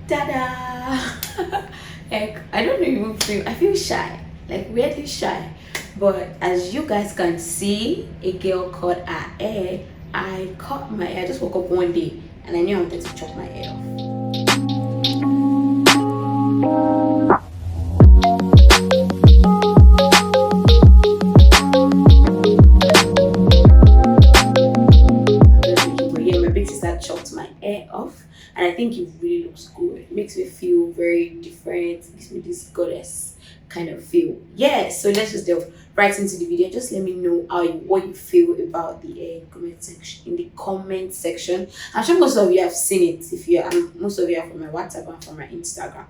Ta-da! Like I don't even feel I feel shy, like weirdly shy. But as you guys can see, a girl cut her hair. I cut my hair. I just woke up one day and I knew I wanted to chop my hair off. But yeah, my big sister chopped my hair off, and I think it really looks good. It makes me feel very different. It gives me this goddess kind of feel. Yeah, so let's just delve right into the video. Just let me know what you feel about the hair in comment section. In the comment section, I'm sure most of you have seen it. If you are, most of you are from my WhatsApp and from my Instagram.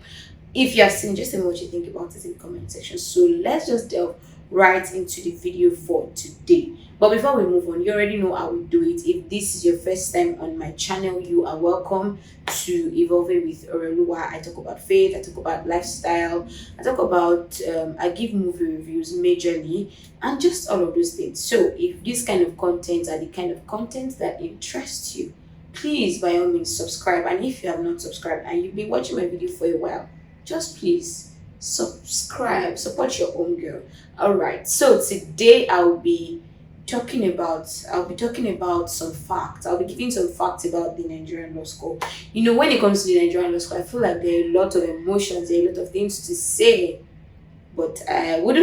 If you have seen, just tell me what you think about it in the comment section. So let's just delve right into the video for today. But before we move on, you already know how we do it. If this is your first time on my channel, you are welcome to Evolving with Oreluwa. I talk about faith, I talk about lifestyle, I talk about I give movie reviews majorly, and just all of those things. So if this kind of content are the kind of content that interests you, please by all means subscribe. And if you have not subscribed and you've been watching my video for a while, just please subscribe, support your own girl. All right, so today I'll be talking about some facts. I'll be giving some facts about the Nigerian law school. When it comes to the Nigerian law school, I feel like there are a lot of emotions, there are a lot of things to say, but I would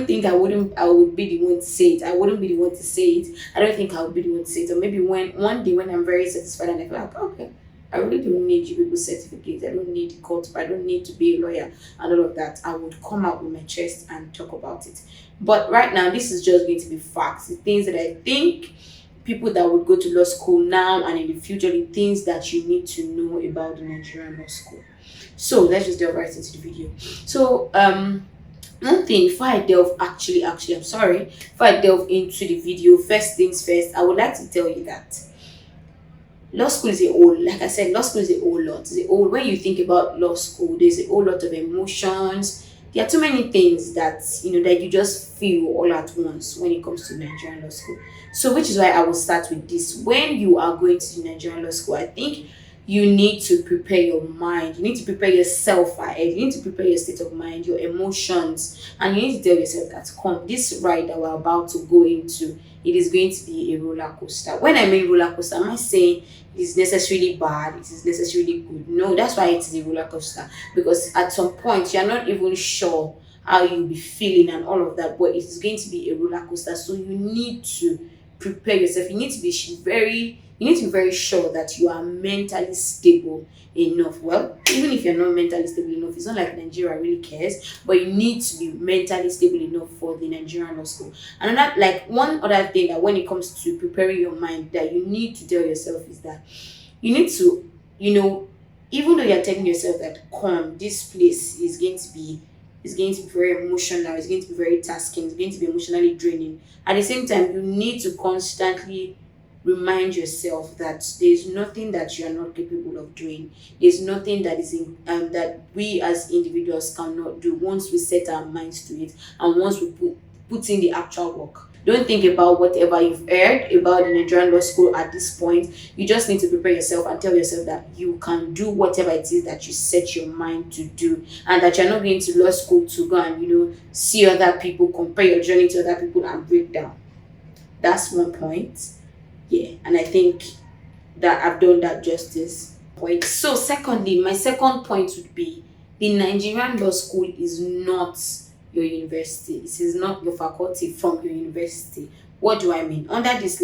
be the one to say it. I wouldn't be the one to say it. I don't think I would be the one to say it. Or maybe one day when I'm very satisfied and I feel like, okay, I really don't need you people's certificate. I don't need the court. I don't need to be a lawyer and all of that. I would come out with my chest and talk about it. But right now, this is just going to be facts. The things that I think people that would go to law school now and in the future, the things that you need to know about the Nigerian law school. So let's just delve right into the video. So one thing before I delve I'm sorry, before I delve into the video, first things first, I would like to tell you that law school is a whole, like I said, law school is a whole lot. It's a whole, when you think about law school, there's a whole lot of emotions. There are too many things that that you just feel all at once when it comes to Nigerian law school. So which is why I will start with this. When you are going to the Nigerian law school, I think you need to prepare your mind. You need to prepare yourself ahead. You need to prepare your state of mind, your emotions, and you need to tell yourself that come this ride that we're about to go into, it is going to be a roller coaster. When I mean roller coaster, am I saying it is necessarily bad, it is necessarily good? No, that's why it is a roller coaster. Because at some point you're not even sure how you'll be feeling and all of that, but it is going to be a roller coaster. So you need to prepare yourself. You need to be very sure that you are mentally stable enough. Well, even if you're not mentally stable enough, it's not like Nigeria really cares, but you need to be mentally stable enough for the Nigerian law school. And that, like, one other thing that when it comes to preparing your mind that you need to tell yourself is that you need to, even though you're telling yourself that come, this place is going to be very emotional, it's going to be very tasking, it's going to be emotionally draining. At the same time, you need to constantly remind yourself that there's nothing that you are not capable of doing. There's nothing that that we as individuals cannot do once we set our minds to it and once we put in the actual work. Don't think about whatever you've heard about the Nigerian law school at this point. You just need to prepare yourself and tell yourself that you can do whatever it is that you set your mind to do, and that you're not going to law school to go and see other people, compare your journey to other people, and break down. That's one point. Yeah, and I think that I've done that justice. Point. So secondly, my second point would be the Nigerian law school is not your university. It is not your faculty from your university. What do I mean? Under this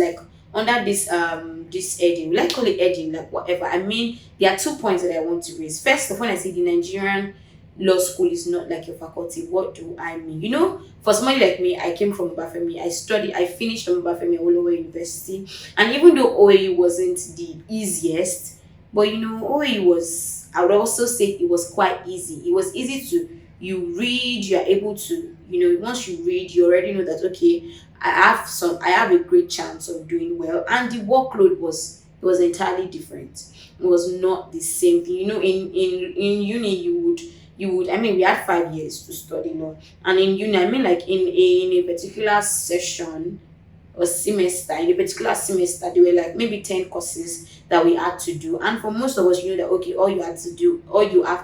heading, like call it heading, like whatever. I mean, there are 2 points that I want to raise. First of all, when I say the Nigerian law school is not like your faculty, what do I mean? For somebody like me, I came from Obafemi. I finished from Obafemi Awolowo University, and even though OAU wasn't the easiest, but OAU was, I would also say it was quite easy. It was easy to, you read, you are able to, once you read, you already know that okay, I have a great chance of doing well, and the workload was entirely different. It was not the same thing. In uni you would, I mean, we had 5 years to study law, and in uni, I mean, like in a particular session or semester, in a particular semester there were like maybe 10 courses that we had to do. And for most of us, you know that okay, all you have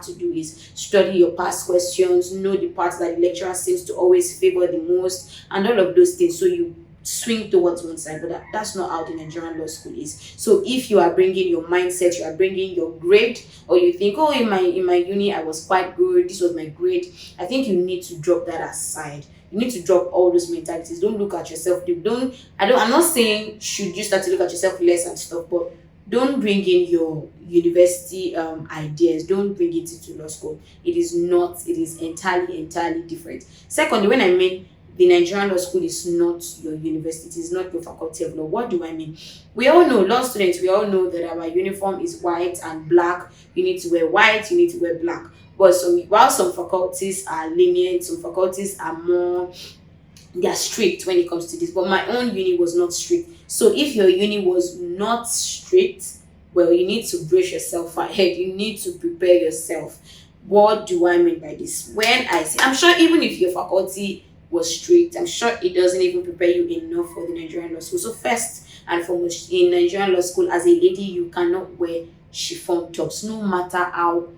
to do is study your past questions, know the parts that the lecturer seems to always favor the most, and all of those things. So you swing towards one side, but that's not how the Nigerian law school is. So if you are bringing your mindset, you are bringing your grade, or you think, oh, in my uni I was quite good, this was my grade, I think you need to drop that aside. You need to drop all those mentalities. Don't look at yourself. I'm not saying should you start to look at yourself less and stuff, but don't bring in your university ideas. Don't bring it into law school. It is not. It is entirely different. Secondly, when I mean the Nigerian law school is not your university, it is not your faculty of law. What do I mean? We all know, law students, we all know that our uniform is white and black. You need to wear white, you need to wear black. But while some faculties are lenient, some faculties are more, they are strict when it comes to this. But my own uni was not strict. So if your uni was not strict, well, you need to brace yourself ahead. You need to prepare yourself. What do I mean by this? When I say, I'm sure even if your faculty was strict, I'm sure it doesn't even prepare you enough for the Nigerian law school. So first and foremost, in Nigerian law school, as a lady, you cannot wear chiffon tops, no matter how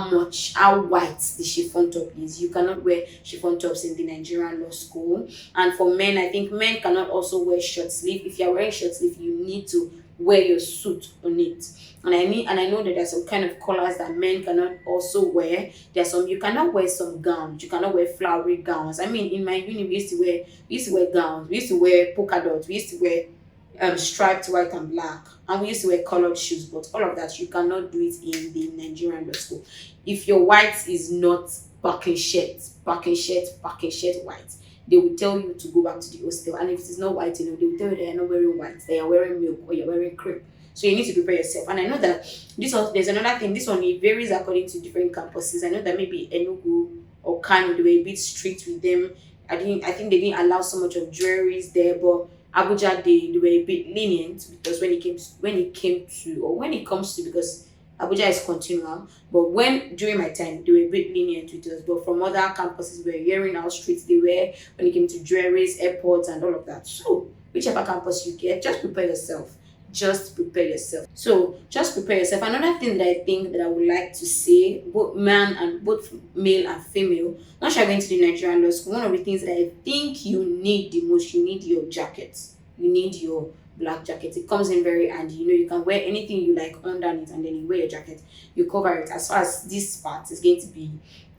much how white the chiffon top is. You cannot wear chiffon tops in the Nigerian law school. And for men, I think men cannot also wear short sleeve. If you're wearing short sleeve, you need to wear your suit on it. And I know that there's some kind of colors that men cannot also wear. There's some, you cannot wear some gowns, you cannot wear flowery gowns. I mean, in my uni we used to wear gowns, we used to wear polka dots, we used to wear striped white and black, and we used to wear colored shoes. But all of that, you cannot do it in the Nigerian law school. If your white is not packing shirt white, they will tell you to go back to the hostel. And if it is not white, you know, they will tell you that you're not wearing white, that you're wearing milk or you're wearing cream. So you need to prepare yourself. And I know that there's another thing. This one, it varies according to different campuses. I know that maybe Enugu or Kano, they were a bit strict with them. I think they didn't allow so much of jewelries there, but Abuja, they were a bit lenient, because when it comes to, because Abuja is continual, but when during my time they were a bit lenient with us. But from other campuses, we were hearing how strict they were when it came to jewelries, airports, and all of that. So whichever campus you get, just prepare yourself. Just prepare yourself. So just prepare yourself. Another thing that I think that I would like to say, both male and female, once you're going to the Nigerian law school, one of the things that I think you need the most, you need your jacket. You need your black jacket. It comes in very handy. You know, you can wear anything you like underneath, and then you wear your jacket. You cover it. As far as this part is going to be,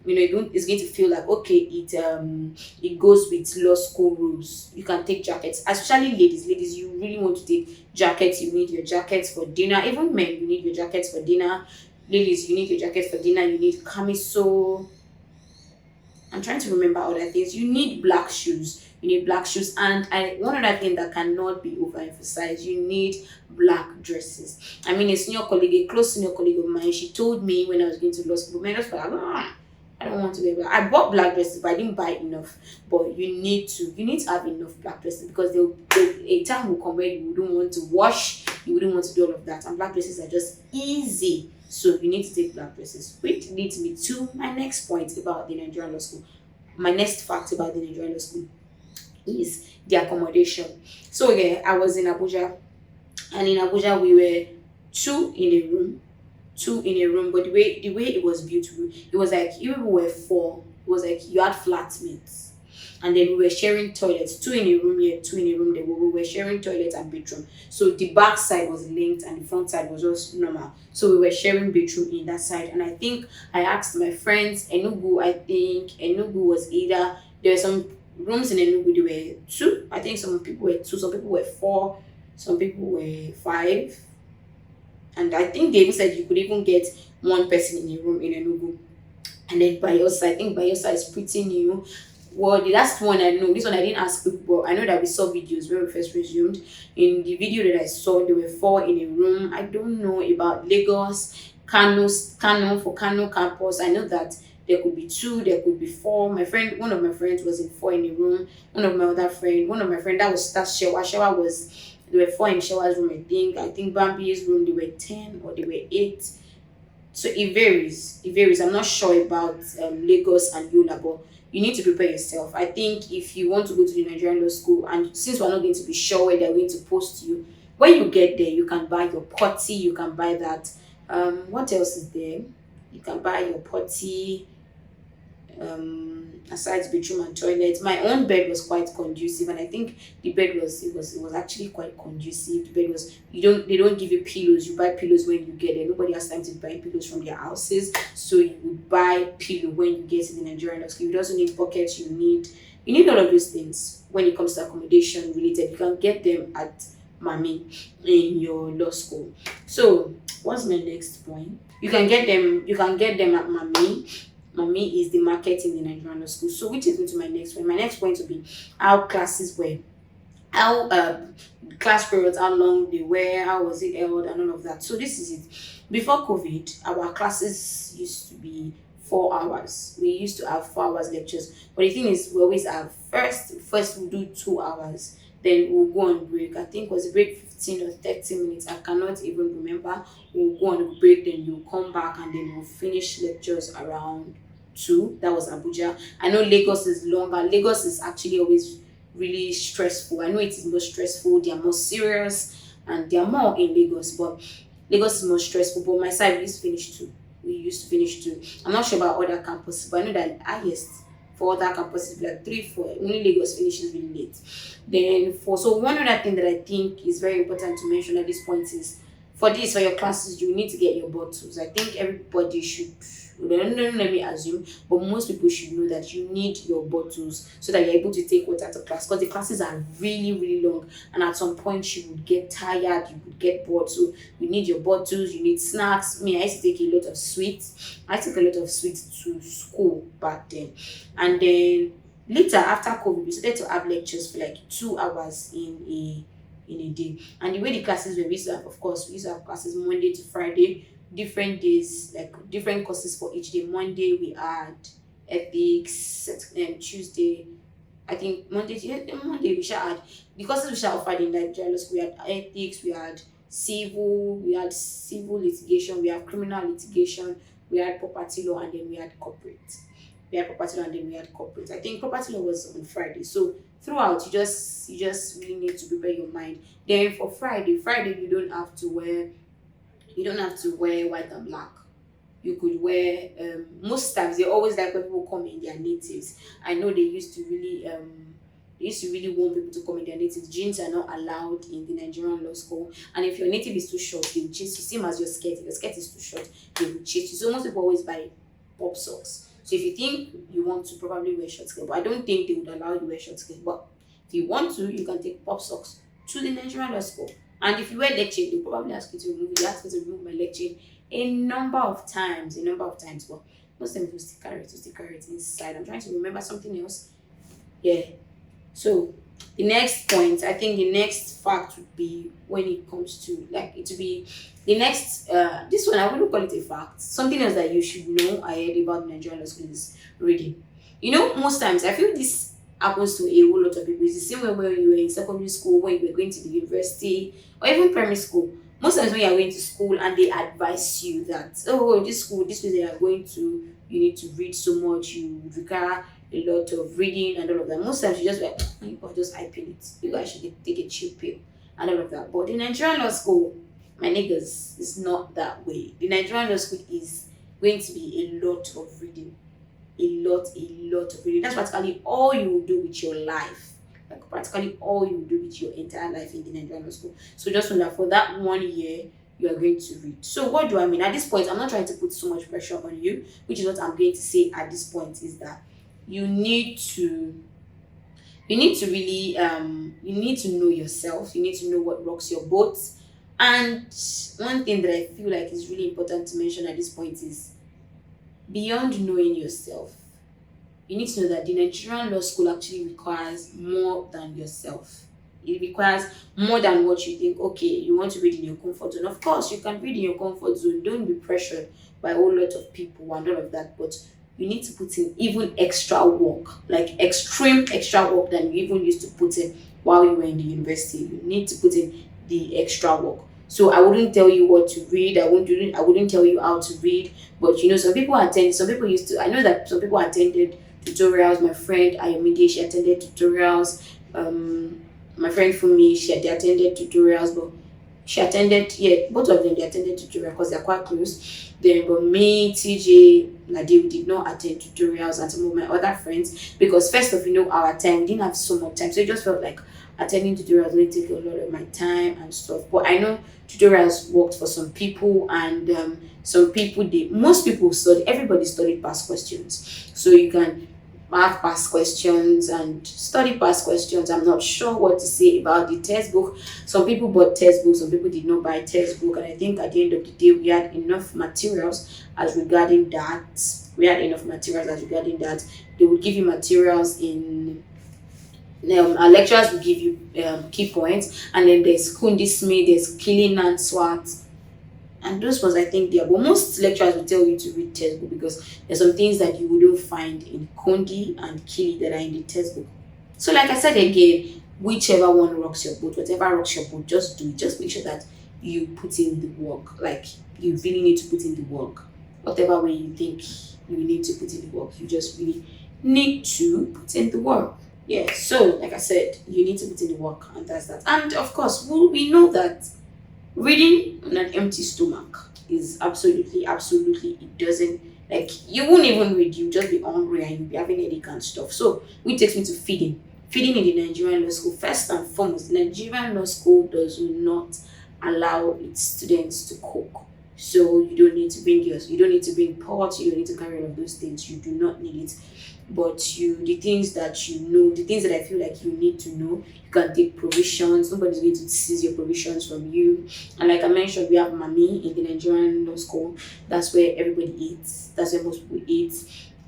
you know, it's going to feel like okay, it goes with law school rules. You can take jackets, especially ladies, you really want to take jackets. You need your jackets for dinner. Even men, you need your jackets for dinner. Ladies, you need your jacket for dinner. You need camisole. I'm trying to remember other things. You need black shoes. And one other thing that cannot be overemphasized, you need black dresses. I mean, a close senior colleague of mine, she told me when I was going to law school, man, I don't want to wear black. I bought black dresses, but I didn't buy enough. But you need to have enough black dresses, because a time will come where you wouldn't want to wash, you wouldn't want to do all of that. And black dresses are just easy. So you need to take black dresses. Which leads me to my next point about the Nigerian law school. My next fact about the Nigerian law school is the accommodation. So yeah, I was in Abuja, and in Abuja we were two in a room, but the way it was beautiful, it was like you were four. It was like you had flatmates, and then we were sharing toilets, two in a room here, two in a room there. We were sharing toilets and bedroom. So the back side was linked and the front side was just normal. So we were sharing bedroom in that side. And I think I asked my friends, Enugu was either, there were some rooms in Enugu, there were two. I think some people were two, some people were four, some people were five. And I think they even said you could even get one person in a room in Enugu. And then Bayelsa, I think Bayelsa is pretty new. Well, the last one I know, this one I didn't ask people, but I know that we saw videos when we first resumed. In the video that I saw, there were four in a room. I don't know about Lagos, Kano for Kano campus. I know that there could be two, there could be four. One of my friends was in four in a room. One of my friend that was Shewa. Shewa was, there were four in Shewa's room, I think Bambi's room, there were 10 or there were 8. So it varies. I'm not sure about Lagos and Yola, but you need to prepare yourself. I think if you want to go to the Nigerian law school, and since we're not going to be sure where they're going to post you, When you get there, you can buy your potty, you can buy that. What else is there? You can buy your potty, aside bedroom and toilet. My own bed was quite conducive, and I think the bed was actually quite conducive. The bed was, they don't give you pillows. You buy pillows when you get there. Nobody has time to buy pillows from their houses, so you would buy pillow when you get to the Nigerian law school. You also need buckets. You need all of those things when it comes to accommodation related. You can get them at Mami in your law school. So what's my next point? You can get them at Mami. Mami is the market in the Nigerian law school. So which is into my next point. My next point will be how classes were, how class periods, how long they were, how was it held, and all of that. So this is it. Before COVID, our classes used to be 4 hours. We used to have 4 hours lectures. But the thing is, we always have first we'll do 2 hours, then we'll go on break. I think was a break 15 or 30 minutes. I cannot even remember. We'll go on a break, then you'll come back, and then we'll finish lectures around 2. That was Abuja. I know Lagos is longer. Lagos is actually always really stressful. I know it is more stressful. They are more serious, and they are more in Lagos, but Lagos is more stressful. But my side, we used to finish 2. I'm not sure about other campuses, but I know that highest for other campuses like 3, 4. Only Lagos finishes really late. Then so one other thing that I think is very important to mention at this point is, for your classes, you need to get your bottles. I think everybody should, let me assume, but most people should know that you need your bottles so that you're able to take water to class, because the classes are really, really long, and at some point you would get tired, you would get bored. So you need your bottles, you need snacks. Me, I used to take a lot of sweets. I took a lot of sweets to school back then. And then later, after COVID, we started to have lectures for like 2 hours in a day. And the way the classes were, we used to have, of course, we used to have classes Monday to Friday, different days, like different courses for each day. Monday we had ethics, and Tuesday, I think Monday we shall had, because we shall offered in Nigerian school. We had ethics, we had civil litigation, we had criminal litigation, we had property law, and then we had corporate. I think property law was on Friday. So throughout, you just really need to prepare your mind. Then for Friday, you don't have to wear white and black. You could wear, most times they always like when people come in their natives. I know they used to really want people to come in their natives. Jeans are not allowed in the Nigerian law school, and if your native is too short, they will chase you. Same as your skirt. If your skirt is too short, they will chase you. So most people always buy pop socks. So if you think you want to, probably wear short skirt, but I don't think they would allow you to wear short skirt. But if you want to, you can take pop socks to the Nigerian law school. And if you wear leg chain, they'll probably ask you to remove it. They ask me to remove my leg chain a number of times. But most of them will still carry it inside. I'm trying to remember something else. Yeah. So the next point, I think the next fact would be, when it comes to, like, it would be the next, this one I wouldn't call it a fact. Something else that you should know ahead about Nigerian law school is reading. Most times I feel this happens to a whole lot of people. It's the same way when you were in secondary school, when you were going to the university, or even primary school. Most times when you are going to school and they advise you that, this place that you are going to, you need to read so much, you require a lot of reading and all of that. Most times you just like, you are just hyping it. You guys should take a chill pill and all of that. But the Nigerian law school, my niggas, is not that way. The Nigerian law school is going to be a lot of reading. A lot of reading. That's practically all you will do with your life. Like practically all you will do with your entire life in the Nigerian law school. So just know that for that 1 year, you are going to read. So what do I mean? At this point, I'm not trying to put so much pressure on you, which is what I'm going to say at this point, is that you need to really you need to know yourself. You need to know what rocks your boat. And one thing that I feel like is really important to mention at this point is, beyond knowing yourself, you need to know that the Nigerian law school actually requires more than yourself. It requires more than what you think. Okay, you want to read in your comfort zone. Of course, you can read in your comfort zone. Don't be pressured by a whole lot of people and all of that. But you need to put in even extra work, like extreme extra work than you even used to put in while you were in the university. You need to put in the extra work. So I wouldn't tell you what to read. I wouldn't tell you how to read. But some people I know that some people attended tutorials. My friend Ayomide, she attended tutorials. My friend Fumi, she attended tutorials, but She attended, yeah, both of them they attended tutorial because they're quite close. Then, but me, TJ, Nadia, we did not attend tutorials, and some of my other friends, because first of our time, we didn't have so much time, so it just felt like attending tutorials really take a lot of my time and stuff. But I know tutorials worked for some people, and some people they most people study. Everybody studied past questions, so you can mark past questions and study past questions. I'm not sure what to say about the textbook. Some people bought textbooks, some people did not buy textbook, and I think at the end of the day, we had enough materials as regarding that. We had enough materials as regarding that. They would give you materials in our lecturers will give you key points, and then there's Kundi Smith, there's Killing and Swat, and those ones I think there. But most lecturers will tell you to read textbook because there's some things that you wouldn't find in Kundi and Kili that are in the textbook. So, like I said again, whichever one rocks your boat, whatever rocks your boat, just do it. Just make sure that you put in the work. Like you really need to put in the work. Whatever way you think you need to put in the work, you just really need to put in the work. Yeah, so like I said, you need to put in the work, and that's that. And of course, we know that reading on an empty stomach is absolutely, it doesn't, like, you won't even read, you just be hungry and you'll be having headache and stuff. So, which takes me to feeding. Feeding in the Nigerian law school, first and foremost, the Nigerian law school does not allow its students to cook. So you don't need to bring pots, you don't need to carry all of those things. You do not need it. But the things that you know, the things that I feel like you need to know, you can take provisions. Nobody's going to seize your provisions from you. And like I mentioned, we have Mami in the Nigerian law school. That's where everybody eats. That's where most people eat.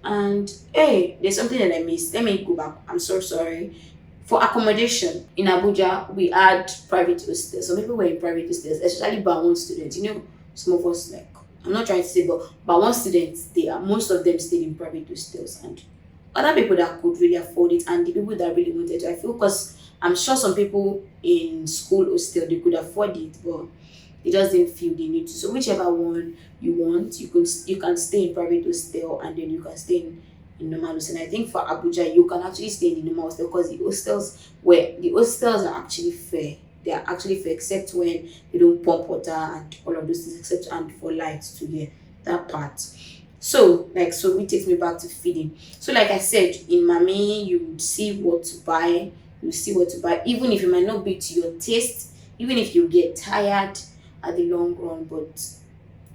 And hey, there's something that I missed. Let me go back. I'm so sorry. For accommodation in Abuja, we had private hostels. Some people were in private hostels, especially Bawon students. Some of us, like, I'm not trying to say, but Bawon students, most of them stayed in private hostels, and other people that could really afford it, and the people that really wanted to. I feel, because I'm sure some people in school hostel they could afford it, but they just didn't feel they need to. So whichever one you want, you can stay in private hostel, and then you can stay in normal hostel. And I think for Abuja, you can actually stay in the normal hostel because the hostels are actually fair. They are actually fair, except when they don't pump water and all of those things, except and for lights to hear that part. So it takes me back to feeding. So like I said, in Mami, you would see what to buy. Even if it might not be to your taste, even if you get tired at the long run, but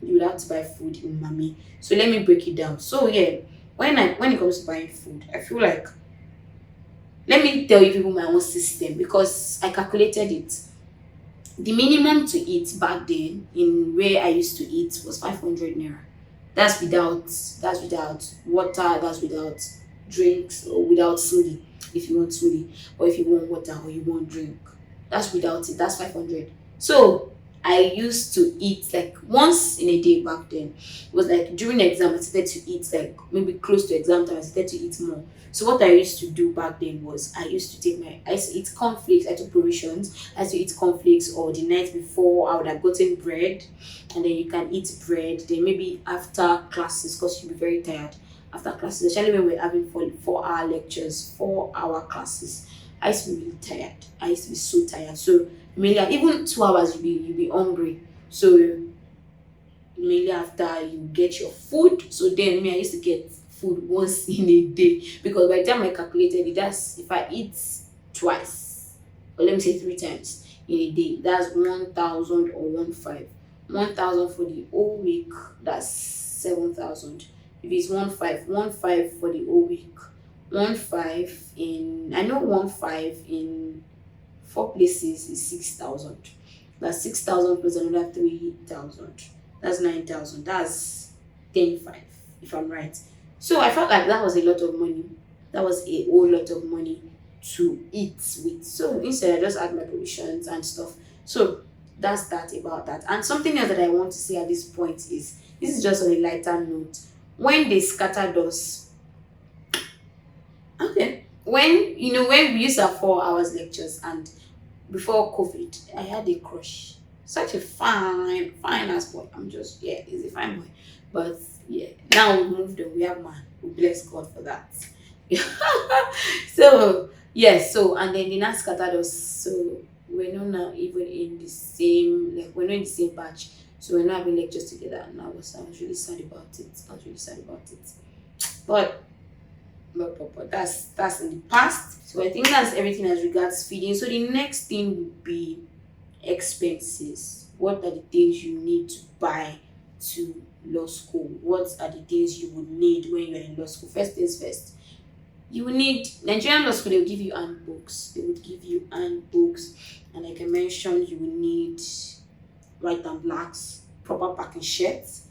you would have to buy food in Mami. So let me break it down. So yeah, when it comes to buying food, I feel like, let me tell you people my own system, because I calculated it. The minimum to eat back then in where I used to eat was 500 naira. That's without water, that's without drinks, or without smoothie. If you want smoothie, or if you want water, or you want drink, that's without it. That's 500. So I used to eat like once in a day back then. It was like during exam, I started to eat, like maybe close to exam time, I started to eat more. So what I used to do back then was I used to eat cornflakes. I took provisions. I used to eat cornflakes, or the night before I would have gotten bread, and then you can eat bread. Then maybe after classes, because you'll be very tired after classes, especially when we're having 4-hour lectures, 4-hour classes. I used to be really tired. I used to be so tired. So mainly even 2 hours you'll be hungry. So mainly after you get your food. So then I used to get food once in a day, because by the time I calculated it, that's if I eat twice, or let me say 3 times in a day, that's 1,000 or 1,500. 1,000 for the whole week, that's 7,000. If it's 1,500 for the whole week, 1,500 in 4 places is 6,000. That's 6,000 plus another 3,000. That's 9,000. That's 10,500, if I'm right. So I felt like that was a lot of money. That was a whole lot of money to eat with. So instead, I just add my provisions and stuff. So that's that about that. And something else that I want to say at this point is, this is just on a lighter note. When they scattered us, okay, when we used to have 4 hours lectures, and before COVID, I had a crush. Such a fine ass boy. He's a fine boy. But yeah, now we moved on. We have man. We bless God for that. So and then they now scattered us. So we're not now even in the same, like we're not in the same batch. So we're not having lectures together, and I was really sad about it. I was really sad about it. But but that's in the past. So I think that's everything as regards feeding. So the next thing would be expenses. What are the things you need to buy to law school? What are the things you would need when you're in law school? First things first, you will need Nigerian law school. They will give you handbooks. They would give you handbooks, and like I mentioned, you will need white and blacks, proper packing shirts.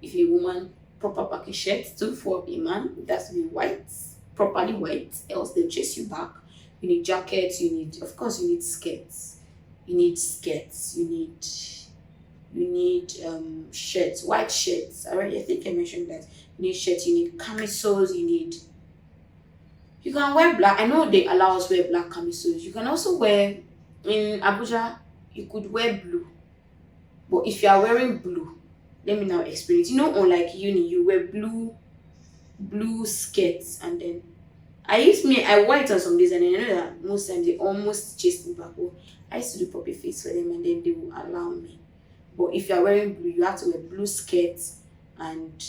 If you're a woman, proper packing shirts too. For a man, it has to be white, properly white, else they'll chase you back. You need jackets. You need, of course, you need skirts. You need skirts. You need shirts, white shirts. I think I mentioned that. You need shirts. You need camisoles. You can wear black. I know they allow us wear black camisoles. You can also wear, in Abuja, you could wear blue. But if you are wearing blue, let me now explain it. Unlike uni, you wear blue skirts, and then I wear it on some days, and then I know that most times they almost chase me back. Oh, I used to do puppy face for them, and then they will allow me. But if you are wearing blue, you have to wear blue skirts and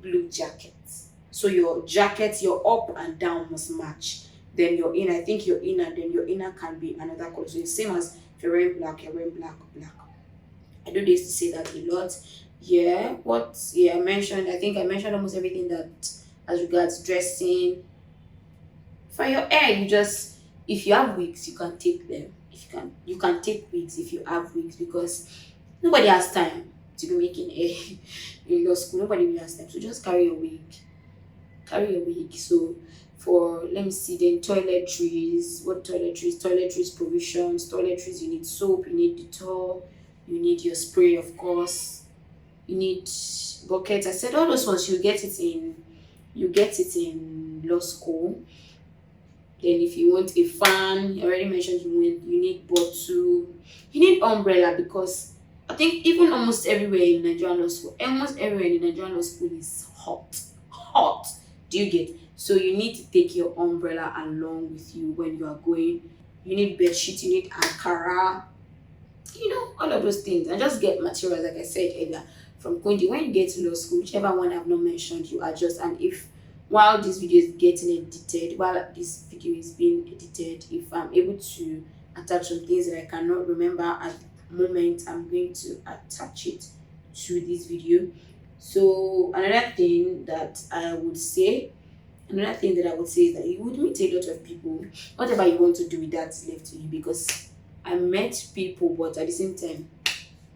blue jackets. So your jacket, your up and down must match. Then your inner, I think your inner, then your inner can be another color. So it's same as if you're wearing black, you're wearing black, black. I know they used to say that a lot. I mentioned almost everything that as regards dressing. For your hair, if you have wigs, you can take them. If you can take wigs if you have wigs, because nobody has time to be making hair in law school. Nobody really has time. So just carry your wig. Carry your wig. So for, let me see, then toiletries. What toiletries? Toiletries provisions. Toiletries, you need soap, you need Dettol, you need your spray, of course. You need buckets. I said all those ones you get it in law school. Then if you want a fan, I already mentioned you need bottle, you need umbrella, because I think even almost everywhere in Nigerian law school, is hot. Hot. Do you get? So you need to take your umbrella along with you when you are going. You need bed sheet, you need Ankara, all of those things. And just get materials, like I said earlier, from Kundi. When you get to law school, whichever one I've not mentioned, you adjust. And if while this video is being edited, if I'm able to attach some things that I cannot remember at the moment, I'm going to attach it to this video. So another thing that I would say is that you would meet a lot of people. Whatever you want to do with that is left to you, because I met people, but at the same time,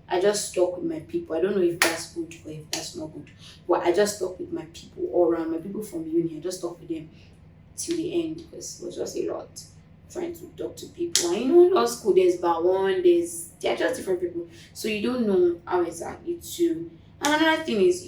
I just stuck with my people. I don't know if that's good or if that's not good, but I just stuck with my people all around. My people from uni, I just stuck with them till the end, because it was just a lot trying to talk to people. And law school, there's bar one, they're just different people, so you don't know how exactly to. And another thing is,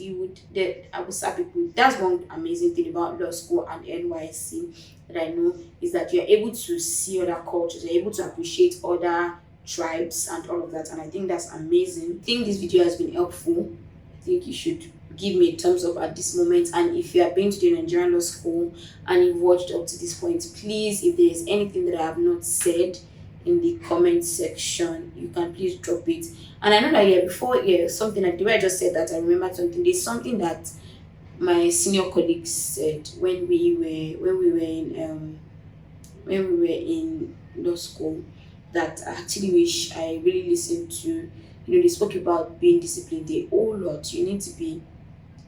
I would say people. That's one amazing thing about law school and NYC that I know, is that you're able to see other cultures, you're able to appreciate other tribes and all of that, and I think that's amazing. I think this video has been helpful. I think you should give me a thumbs up at this moment. And if you have been to the Nigerian law school and you've watched up to this point, please, if there is anything that I have not said in the comment section, you can please drop it. And I know that something like the way I just said that, I remember something. There's something that my senior colleagues said when we were in law school, that I actually wish I really listened to. They spoke about being disciplined a whole lot. You need to be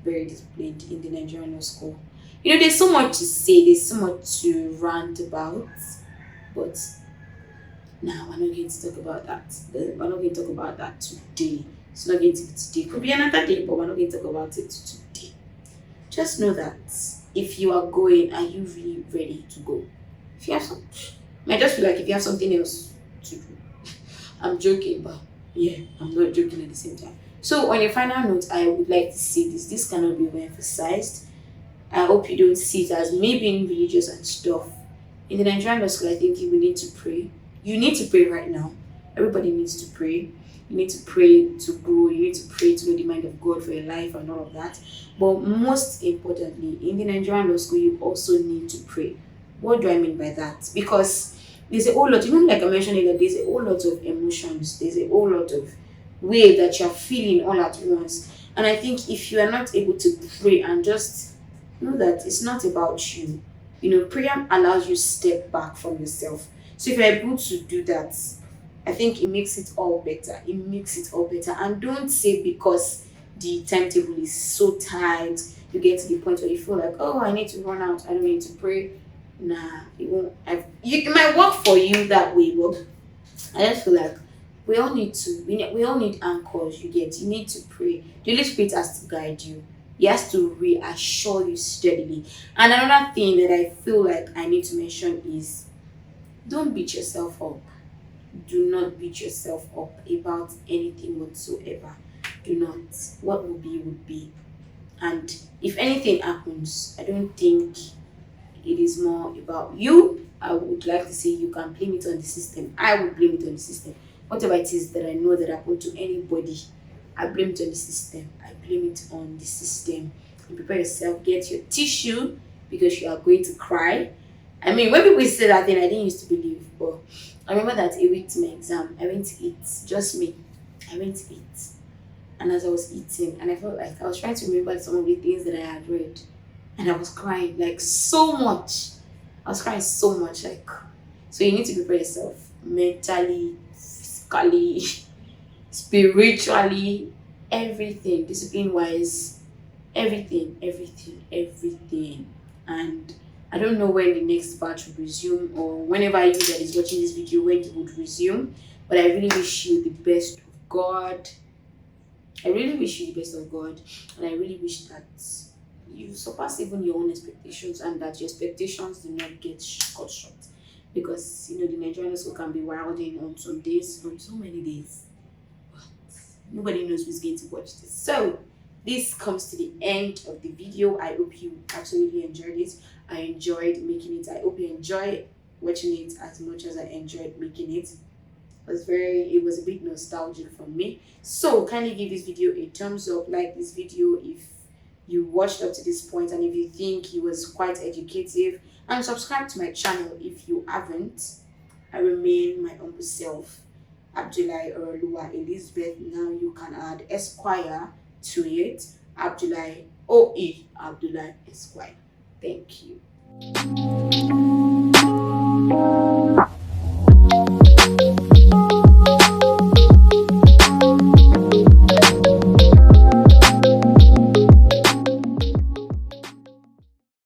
very disciplined in the Nigerian law school. There's so much to say, there's so much to rant about, but now we're not going to talk about that. We're not going to talk about that today. It's not going to be today. It could be another day, but we're not going to talk about it today. Just know that if you are going, are you really ready to go? If you have some, I just feel like if you have something else to do. I'm joking, but yeah, I'm not joking at the same time. So on a final note, I would like to say this cannot be overemphasized. I hope you don't see it as me being religious and stuff. In the Nigerian law school, I think you will need to pray. You need to pray right now. Everybody needs to pray. You need to pray to grow. You need to pray to know the mind of God for your life and all of that. But most importantly, in the Nigerian law school, you also need to pray. What do I mean by that? Because there's a whole lot, even like I mentioned earlier, there's a whole lot of emotions, there's a whole lot of way that you're feeling all at once. And I think if you are not able to pray and just know that it's not about you, prayer allows you to step back from yourself. So if you're able to do that, I think it makes it all better. It makes it all better. And don't say because the timetable is so tight, you get to the point where you feel like, oh, I need to run out, I don't need to pray. Nah, it won't. It might work for you that way, but I just feel like we all need anchors. You need to pray. The Holy Spirit has to guide you. He has to reassure you steadily. And another thing that I feel like I need to mention is, don't beat yourself up. Do not beat yourself up about anything whatsoever. Do not. What will be would be. And if anything happens, I don't think it is more about you. I would like to say you can blame it on the system. I would blame it on the system. Whatever it is that I know that happened to anybody, I blame it on the system. I blame it on the system. And prepare yourself, get your tissue because you are going to cry. I mean, when people say that thing, I didn't used to believe, but I remember that a week to my exam, I went to eat, just me. I went to eat. And as I was eating, and I felt like I was trying to remember some of the things that I had read. And I was crying like so much. I was crying so much. Like, so you need to prepare yourself mentally, physically, spiritually, everything, discipline wise, everything. And I don't know when the next batch will resume, or whenever you that is watching this video, when it would resume. But I really wish you the best of God. I really wish you the best of God. And I really wish that you surpass even your own expectations, and that your expectations do not get cut short. Because the Nigerian school can be wilding on some days, on so many days. But nobody knows who's going to watch this. So this comes to the end of the video. I hope you absolutely enjoyed it. I enjoyed making it. I hope you enjoy watching it as much as I enjoyed making it. It was a bit nostalgic for me. So kindly give this video a thumbs up, like this video if you watched up to this point, and if you think it was quite educative, and subscribe to my channel if you haven't. I remain my humble self, Abdullahi Orolua Elizabeth. Now you can add Esquire to it, Abdullahi Abdullahi Esquire. Thank you.